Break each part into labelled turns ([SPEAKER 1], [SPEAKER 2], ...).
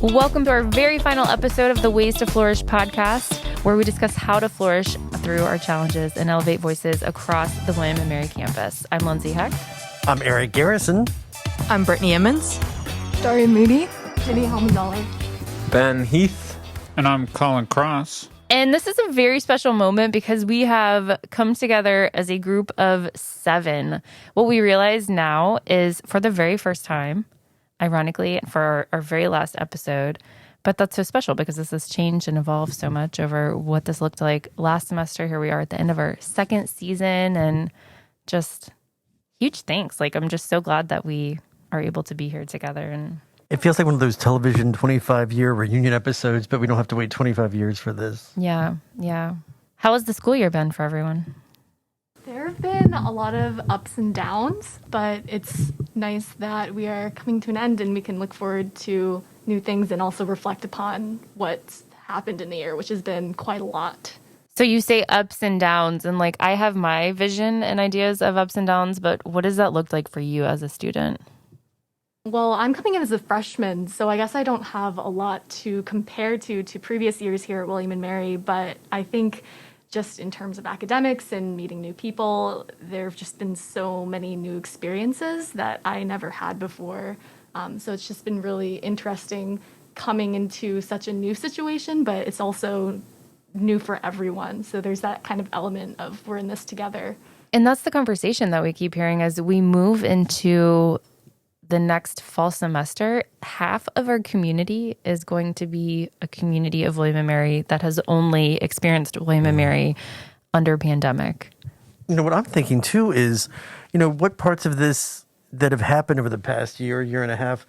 [SPEAKER 1] Welcome to our very final episode of the Ways to Flourish podcast, where we discuss how to flourish through our challenges and elevate voices across the William & Mary campus. I'm Lindsay Heck.
[SPEAKER 2] I'm Eric Garrison.
[SPEAKER 3] I'm Brittany Emmons.
[SPEAKER 4] Daria Moody. Jenny Helmandala.
[SPEAKER 5] Ben Heath.
[SPEAKER 6] And I'm Colin Cross.
[SPEAKER 1] And this is a very special moment because we have come together as a group of 7. What we realize now is for the very first time, ironically, for our very last episode, but that's so special because this has changed and evolved so much over what this looked like last semester. Here we are at the end of our second season, and just huge thanks. I'm just so glad that we are able to be here together. And
[SPEAKER 2] it feels like one of those television 25-year reunion episodes, but we don't have to wait 25 years for this.
[SPEAKER 1] Yeah. How has the school year been for everyone?
[SPEAKER 4] There have been a lot of ups and downs, but it's nice that we are coming to an end and we can look forward to new things and also reflect upon what's happened in the year, which has been quite a lot.
[SPEAKER 1] So you say ups and downs, and I have my vision and ideas of ups and downs, but what does that look like for you as a student?
[SPEAKER 4] Well, I'm coming in as a freshman, so I guess I don't have a lot to compare to previous years here at William & Mary, but I think just in terms of academics and meeting new people, there have just been so many new experiences that I never had before. So it's just been really interesting coming into such a new situation, but it's also new for everyone. So there's that kind of element of we're in this together.
[SPEAKER 1] And that's the conversation that we keep hearing as we move into the next fall semester. Half of our community is going to be a community of William & Mary that has only experienced William & Mary under pandemic.
[SPEAKER 2] What I'm thinking too is, what parts of this that have happened over the past year and a half,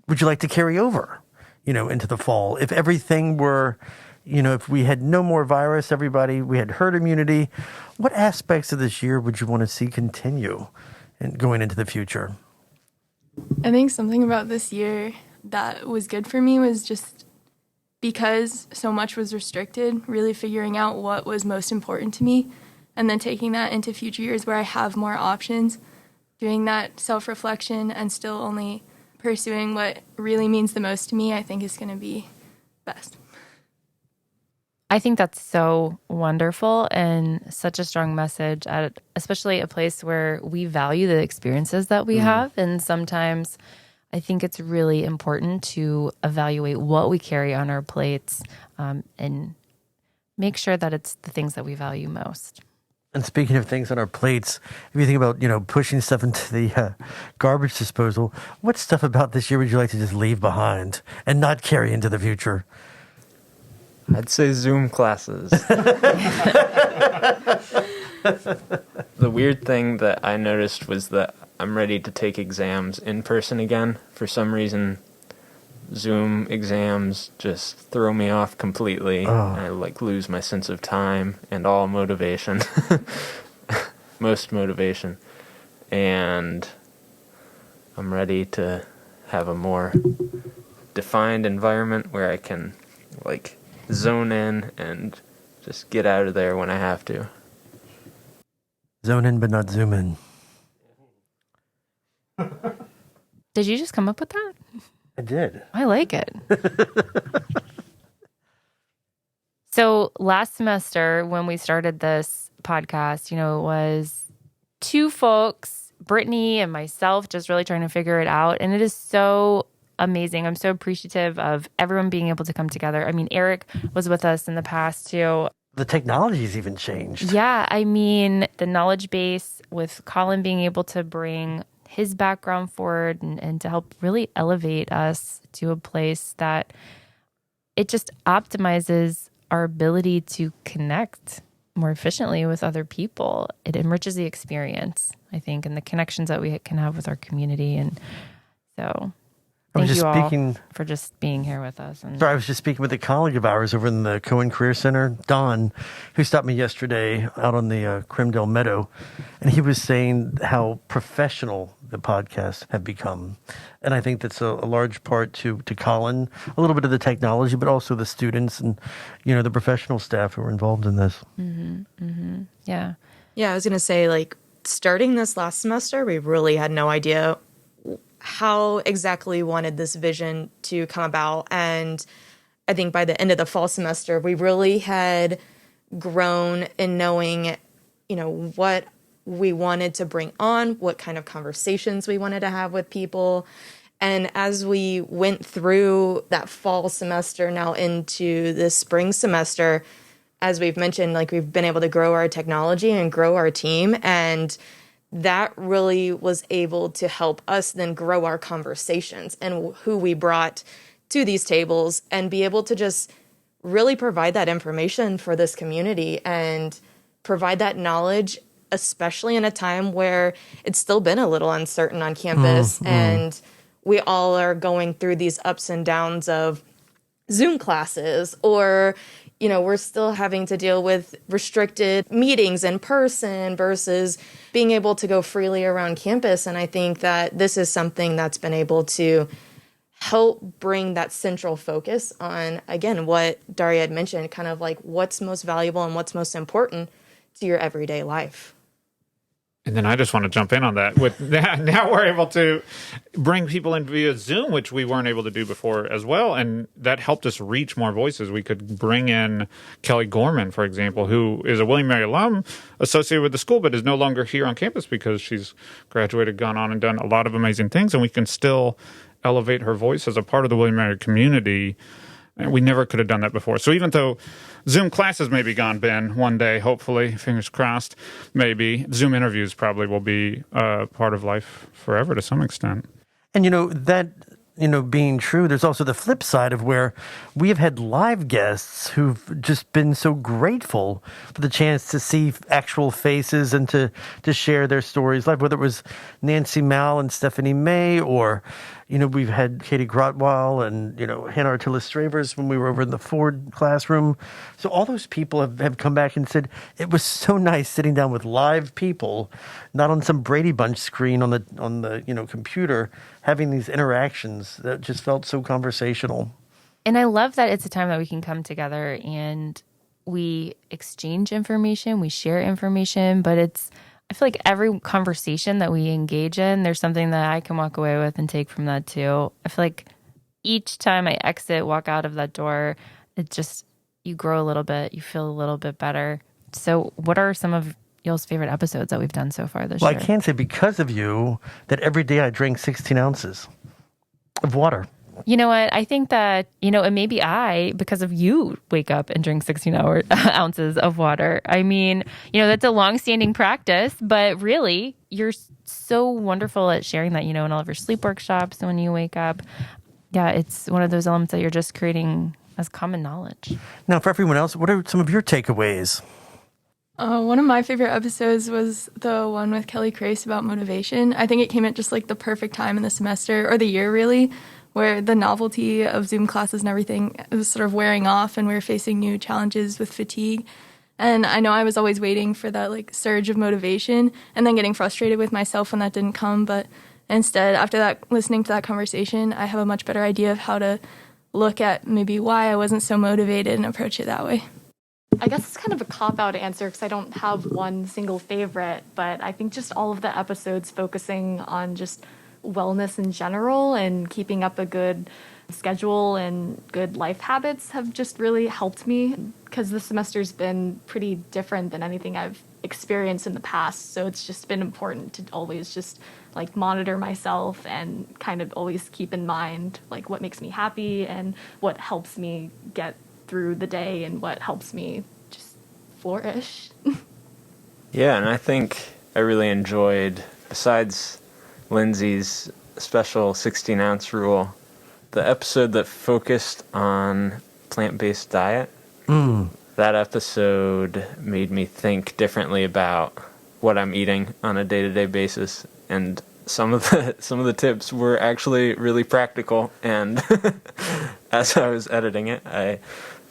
[SPEAKER 2] would you like to carry over, into the fall? If everything were, if we had no more virus, we had herd immunity, what aspects of this year would you want to see continue and going into the future?
[SPEAKER 7] I think something about this year that was good for me was just because so much was restricted, really figuring out what was most important to me, and then taking that into future years where I have more options, doing that self-reflection and still only pursuing what really means the most to me, I think is going to be best.
[SPEAKER 1] I think that's so wonderful and such a strong message at especially a place where we value the experiences that we have. And sometimes I think it's really important to evaluate what we carry on our plates and make sure that it's the things that we value most.
[SPEAKER 2] And speaking of things on our plates, if you think about, pushing stuff into the garbage disposal, what stuff about this year would you like to just leave behind and not carry into the future?
[SPEAKER 5] I'd say Zoom classes. The weird thing that I noticed was that I'm ready to take exams in person again. For some reason, Zoom exams just throw me off completely. I lose my sense of time and all motivation. Most motivation. And I'm ready to have a more defined environment where I can zone in and just get out of there when I have to.
[SPEAKER 2] Zone in, but not zoom in.
[SPEAKER 1] Did you just come up with that?
[SPEAKER 2] I did.
[SPEAKER 1] I like it. So last semester when we started this podcast, it was 2 folks, Brittany and myself, just really trying to figure it out. And it is so amazing. I'm so appreciative of everyone being able to come together. I mean, Eric was with us in the past too.
[SPEAKER 2] The technology's even changed.
[SPEAKER 1] Yeah, the knowledge base with Colin being able to bring his background forward and to help really elevate us to a place that it just optimizes our ability to connect more efficiently with other people. It enriches the experience, I think, and the connections that we can have with our community. And so thank you all for just being here with us.
[SPEAKER 2] I was just speaking with a colleague of ours over in the Cohen Career Center, Don, who stopped me yesterday out on the Crimdale Meadow, and he was saying how professional the podcasts have become. And I think that's a large part to Colin, a little bit of the technology, but also the students and, the professional staff who are involved in this.
[SPEAKER 1] Yeah.
[SPEAKER 3] Yeah, I was going to say, starting this last semester, we really had no idea how exactly we wanted this vision to come about. And I think by the end of the fall semester, we really had grown in knowing, what we wanted to bring on, what kind of conversations we wanted to have with people. And as we went through that fall semester now into the spring semester, as we've mentioned, like we've been able to grow our technology and grow our team. And that really was able to help us then grow our conversations and who we brought to these tables and be able to just really provide that information for this community and provide that knowledge, especially in a time where it's still been a little uncertain on campus. And we all are going through these ups and downs of Zoom classes, or, we're still having to deal with restricted meetings in person versus being able to go freely around campus. And I think that this is something that's been able to help bring that central focus on, again, what Daria had mentioned, kind of like what's most valuable and what's most important to your everyday life.
[SPEAKER 6] And then I just want to jump in on that. With now we're able to bring people in via Zoom, which we weren't able to do before as well. And that helped us reach more voices. We could bring in Kelly Gorman, for example, who is a William & Mary alum associated with the school, but is no longer here on campus because she's graduated, gone on and done a lot of amazing things. And we can still elevate her voice as a part of the William & Mary community. And we never could have done that before. So even though Zoom classes may be gone, Ben, one day, hopefully, fingers crossed, maybe, Zoom interviews probably will be part of life forever to some extent.
[SPEAKER 2] And, being true, there's also the flip side of where we have had live guests who've just been so grateful for the chance to see actual faces and to share their stories live, whether it was Nancy Mal and Stephanie May, or, we've had Katie Grotwell and, Hannah Artilla-Stravers when we were over in the Ford classroom. So all those people have come back and said, it was so nice sitting down with live people, not on some Brady Bunch screen on the computer, having these interactions that just felt so conversational.
[SPEAKER 1] And I love that it's a time that we can come together and we exchange information, we share information, but I feel like every conversation that we engage in, there's something that I can walk away with and take from that too. I feel like each time I walk out of that door, you grow a little bit, you feel a little bit better. So what are some of y'all's favorite episodes that we've done so far this year?
[SPEAKER 2] Well, I can say because of you that every day I drink 16 ounces of water.
[SPEAKER 1] You know what? I think that, and maybe because of you, wake up and drink 16 ounces of water. I mean, that's a long-standing practice, but really, you're so wonderful at sharing that, in all of your sleep workshops when you wake up. Yeah, it's one of those elements that you're just creating as common knowledge.
[SPEAKER 2] Now, for everyone else, what are some of your takeaways?
[SPEAKER 7] One of my favorite episodes was the one with Kelly Crace about motivation. I think it came at just like the perfect time in the semester, or the year really, where the novelty of Zoom classes and everything was sort of wearing off and we were facing new challenges with fatigue. And I know I was always waiting for that like surge of motivation and then getting frustrated with myself when that didn't come. But instead, after that, listening to that conversation, I have a much better idea of how to look at maybe why I wasn't so motivated and approach it that way.
[SPEAKER 4] I guess it's kind of a cop-out answer because I don't have one single favorite, but I think just all of the episodes focusing on just wellness in general and keeping up a good schedule and good life habits have just really helped me because the semester's been pretty different than anything I've experienced in the past. So it's just been important to always just like monitor myself and kind of always keep in mind like what makes me happy and what helps me get through the day and what helps me just flourish.
[SPEAKER 5] Yeah, and I think I really enjoyed, besides Lindsay's special 16-ounce rule, the episode that focused on plant-based diet. That episode made me think differently about what I'm eating on a day-to-day basis, and some of the tips were actually really practical. And as I was editing it, I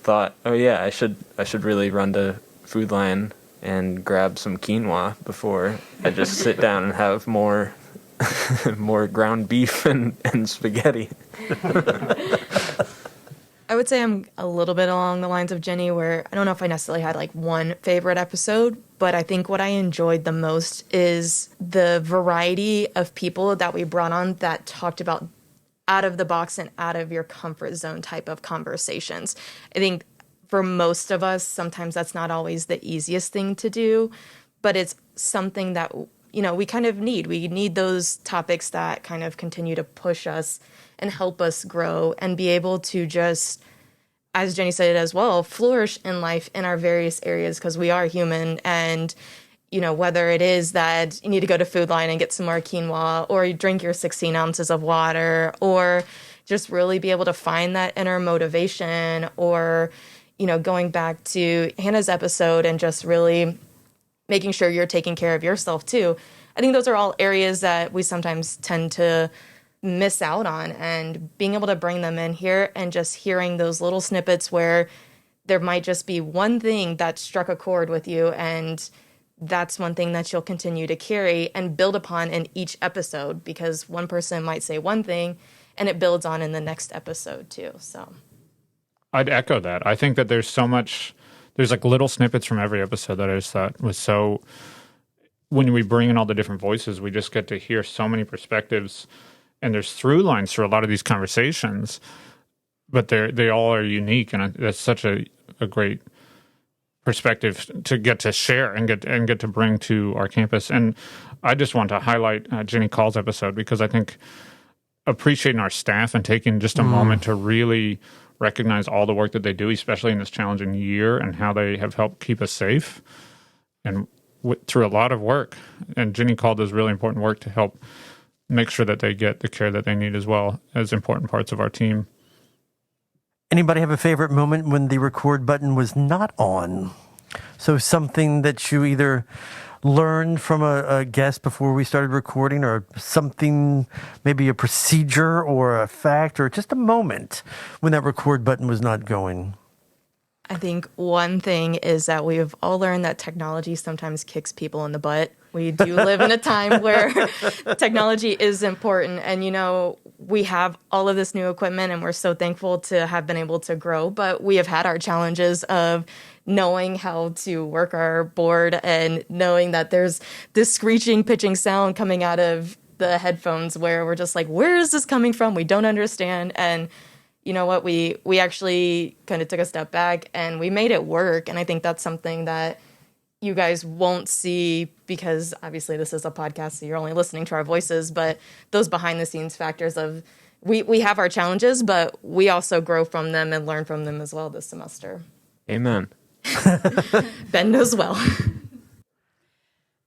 [SPEAKER 5] thought, oh yeah, I should really run to Food Lion and grab some quinoa before I just sit down and have more ground beef and spaghetti.
[SPEAKER 3] I would say I'm a little bit along the lines of Jenny, where I don't know if I necessarily had like one favorite episode, but I think what I enjoyed the most is the variety of people that we brought on that talked about out of the box and out of your comfort zone type of conversations. I think for most of us, sometimes that's not always the easiest thing to do, but it's something that, we kind of need. We need those topics that kind of continue to push us and help us grow and be able to just, as Jenny said it as well, flourish in life in our various areas because we are human. And, whether it is that you need to go to Food Line and get some more quinoa, or you drink your 16 ounces of water, or just really be able to find that inner motivation, or, going back to Hannah's episode and just really making sure you're taking care of yourself too. I think those are all areas that we sometimes tend to miss out on, and being able to bring them in here and just hearing those little snippets where there might just be one thing that struck a chord with you, and that's one thing that you'll continue to carry and build upon in each episode, because one person might say one thing and it builds on in the next episode too. So
[SPEAKER 6] I'd echo that. I think that there's like little snippets from every episode that I just thought was so, when we bring in all the different voices, we just get to hear so many perspectives, and there's through lines through a lot of these conversations, but they all are unique, and that's such a great perspective to get to share and get to bring to our campus. And I just want to highlight Jenny Call's episode, because I think appreciating our staff and taking just a moment to really recognize all the work that they do, especially in this challenging year, and how they have helped keep us safe and through a lot of work. And Jenny Call does really important work to help make sure that they get the care that they need, as well as important parts of our team.
[SPEAKER 2] Anybody have a favorite moment when the record button was not on? So something that you either learned from a guest before we started recording, or something, maybe a procedure or a fact, or just a moment when that record button was not going?
[SPEAKER 3] I think one thing is that we've all learned that technology sometimes kicks people in the butt. We do live in a time where technology is important, and we have all of this new equipment, and we're so thankful to have been able to grow, but we have had our challenges of knowing how to work our board and knowing that there's this screeching, pitching sound coming out of the headphones where we're just like, where is this coming from? We don't understand. And you know what, we actually kind of took a step back and we made it work. And I think that's something that you guys won't see, because obviously this is a podcast, so you're only listening to our voices, but those behind the scenes factors of we have our challenges, but we also grow from them and learn from them as well this semester.
[SPEAKER 5] Amen.
[SPEAKER 3] Ben knows well.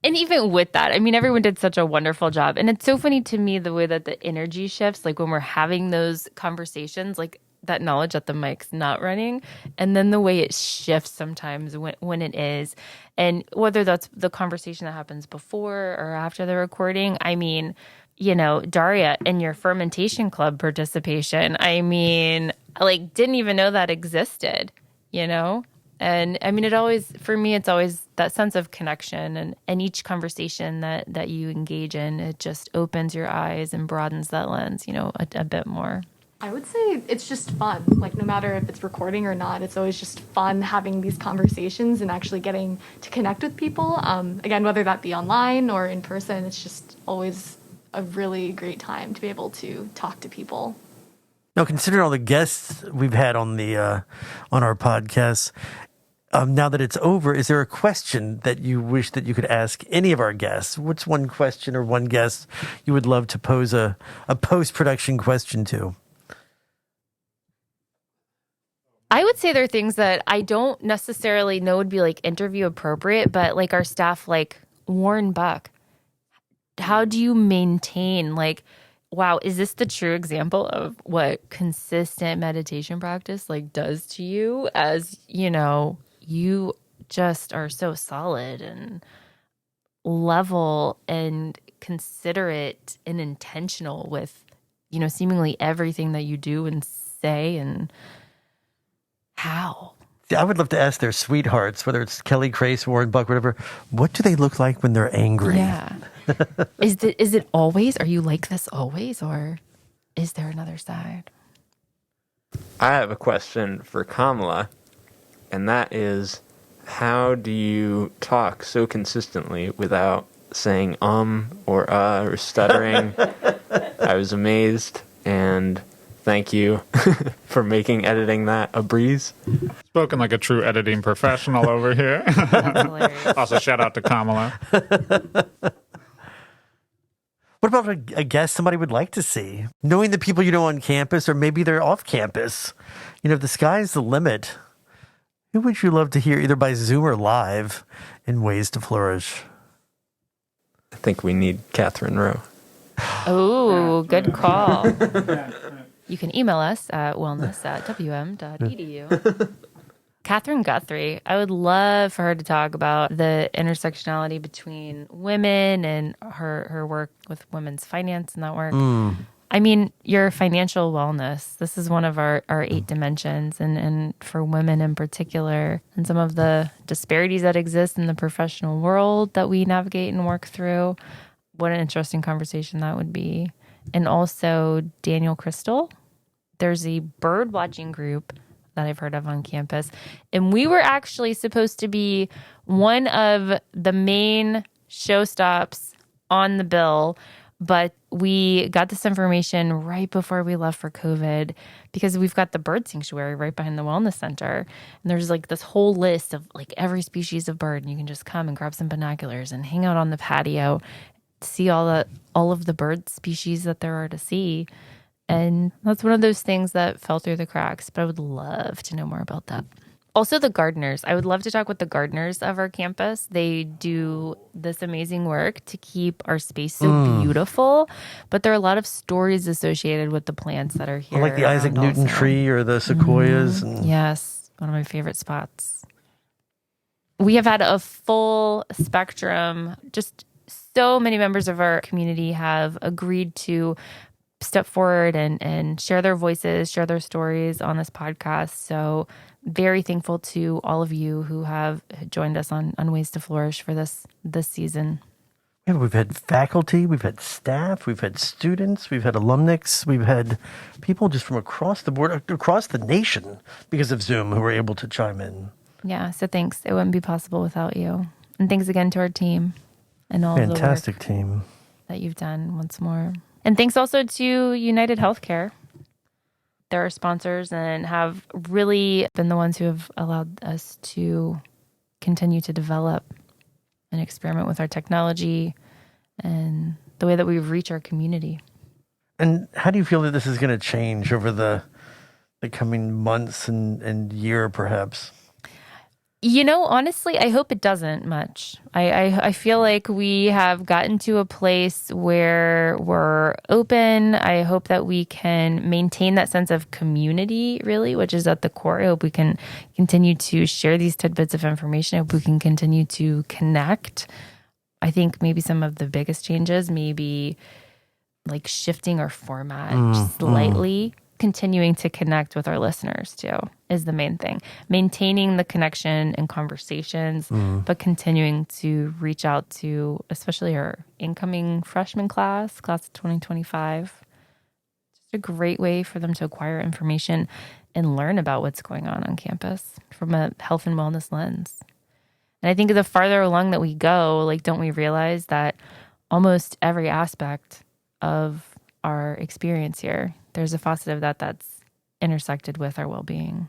[SPEAKER 1] And even with that, I mean, everyone did such a wonderful job. And it's so funny to me the way that the energy shifts, like when we're having those conversations, like that knowledge that the mic's not running, and then the way it shifts sometimes when it is. And whether that's the conversation that happens before or after the recording, I mean, Daria, in your fermentation club participation, I mean, like, didn't even know that existed, And I mean, for me, it's always that sense of connection, and each conversation that you engage in, it just opens your eyes and broadens that lens, a bit more.
[SPEAKER 4] I would say it's just fun. Like, no matter if it's recording or not, it's always just fun having these conversations and actually getting to connect with people. Again, whether that be online or in person, it's just always a really great time to be able to talk to people.
[SPEAKER 2] Now, considering all the guests we've had on our podcast, now that it's over, is there a question that you wish that you could ask any of our guests? What's one question or one guest you would love to pose a post-production question to?
[SPEAKER 1] I would say there are things that I don't necessarily know would be like interview appropriate, but like our staff, like Warren Buck, how do you maintain, like, wow, is this the true example of what consistent meditation practice like does to you, as you just are so solid and level and considerate and intentional with, seemingly everything that you do and say, and how?
[SPEAKER 2] I would love to ask their sweethearts, whether it's Kelly Crace, Warren Buck, whatever, what do they look like when they're angry?
[SPEAKER 1] Yeah. Is it always? Are you like this always, or is there another side?
[SPEAKER 5] I have a question for Kamala, and that is, how do you talk so consistently without saying or stuttering? I was amazed, and thank you for making editing that a breeze.
[SPEAKER 6] Spoken like a true editing professional over here.
[SPEAKER 1] That's hilarious.
[SPEAKER 6] Also, shout out to Kamala.
[SPEAKER 2] What about a guest somebody would like to see? Knowing the people you know on campus, or maybe they're off campus. The sky's the limit. Who would you love to hear either by Zoom or live in Ways to Flourish?
[SPEAKER 5] I think we need Catherine Rowe.
[SPEAKER 1] Oh, good call. You can email us at wellness@wm.edu. Catherine Guthrie, I would love for her to talk about the intersectionality between women and her work with women's finance and that work. I mean, your financial wellness, this is one of our 8 dimensions, and for women in particular, and some of the disparities that exist in the professional world that we navigate and work through. What an interesting conversation that would be. And also Daniel Crystal. There's a bird watching group that I've heard of on campus. And we were actually supposed to be one of the main showstops on the bill, but we got this information right before we left for COVID because we've got the bird sanctuary right behind the wellness center. And there's like this whole list of like every species of bird. And you can just come and grab some binoculars and hang out on the patio, see all of the bird species that there are to see. And that's one of those things that fell through the cracks, but I would love to know more about that. Also, the gardeners. I would love to talk with the gardeners of our campus. They do this amazing work to keep our space so beautiful, but there are a lot of stories associated with the plants that are here.
[SPEAKER 2] Like the Isaac Newton tree or the sequoias. And
[SPEAKER 1] Yes, one of my favorite spots. We have had a full spectrum. Just so many members of our community have agreed to step forward and share their voices, share their stories on this podcast. So very thankful to all of you who have joined us on Ways to Flourish for this season.
[SPEAKER 2] Yeah, we've had faculty, we've had staff, we've had students, we've had alumnics, we've had people just from across the board, across the nation because of Zoom who were able to chime in.
[SPEAKER 1] Yeah, so thanks. It wouldn't be possible without you. And thanks again to our team and all
[SPEAKER 2] Fantastic
[SPEAKER 1] of the work
[SPEAKER 2] team
[SPEAKER 1] that you've done once more. And thanks also to United Healthcare. They're our sponsors and have really been the ones who have allowed us to continue to develop and experiment with our technology and the way that we reach our community.
[SPEAKER 2] And how do you feel that this is going to change over the coming months and year, perhaps?
[SPEAKER 1] Honestly, I hope it doesn't much. I feel like we have gotten to a place where we're open. I hope that we can maintain that sense of community, really, which is at the core. I hope we can continue to share these tidbits of information. I hope we can continue to connect. I think maybe some of the biggest changes may be like shifting our format slightly. Continuing to connect with our listeners too is the main thing. Maintaining the connection and conversations, but continuing to reach out to especially our incoming freshman class of 2025. Just a great way for them to acquire information and learn about what's going on campus from a health and wellness lens. And I think the farther along that we go, don't we realize that almost every aspect of our experience here, there's a facet of that's intersected with our well-being.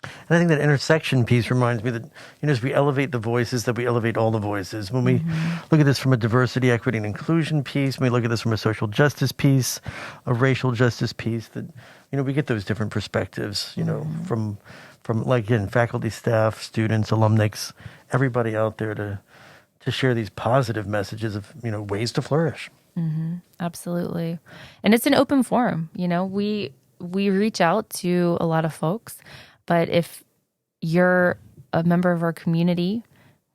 [SPEAKER 2] And I think that intersection piece reminds me that, as we elevate the voices, that we elevate all the voices. When we look at this from a diversity, equity, and inclusion piece, when we look at this from a social justice piece, a racial justice piece, that, we get those different perspectives, from again, faculty, staff, students, alumnics, everybody out there to share these positive messages of, ways to flourish.
[SPEAKER 1] Absolutely. And it's an open forum. We reach out to a lot of folks, but if you're a member of our community,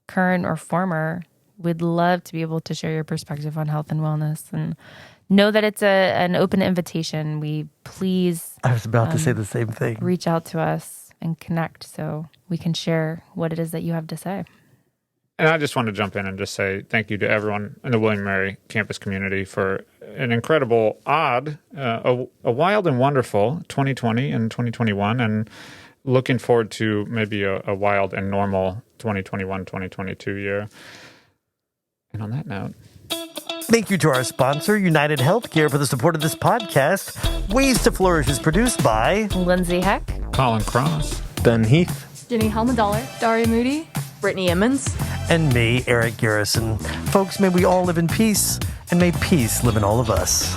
[SPEAKER 1] current or former, we'd love to be able to share your perspective on health and wellness, and know that it's an open invitation.
[SPEAKER 2] I was about to say the same thing.
[SPEAKER 1] Reach out to us and connect so we can share what it is that you have to say.
[SPEAKER 6] And I just want to jump in and just say thank you to everyone in the William & Mary campus community for an incredible, odd, a wild and wonderful 2020 and 2021. And looking forward to maybe a wild and normal 2021-2022 year. And on that note,
[SPEAKER 2] Thank you to our sponsor, United Healthcare, for the support of this podcast. Ways to Flourish is produced by
[SPEAKER 1] Lindsay Heck.
[SPEAKER 6] Colin Cross.
[SPEAKER 5] Ben Heath.
[SPEAKER 4] Jenny Helmadollar.
[SPEAKER 7] Daria Moody.
[SPEAKER 3] Brittany Emmons.
[SPEAKER 2] and me, Eric Garrison. Folks, may we all live in peace, and may peace live in all of us.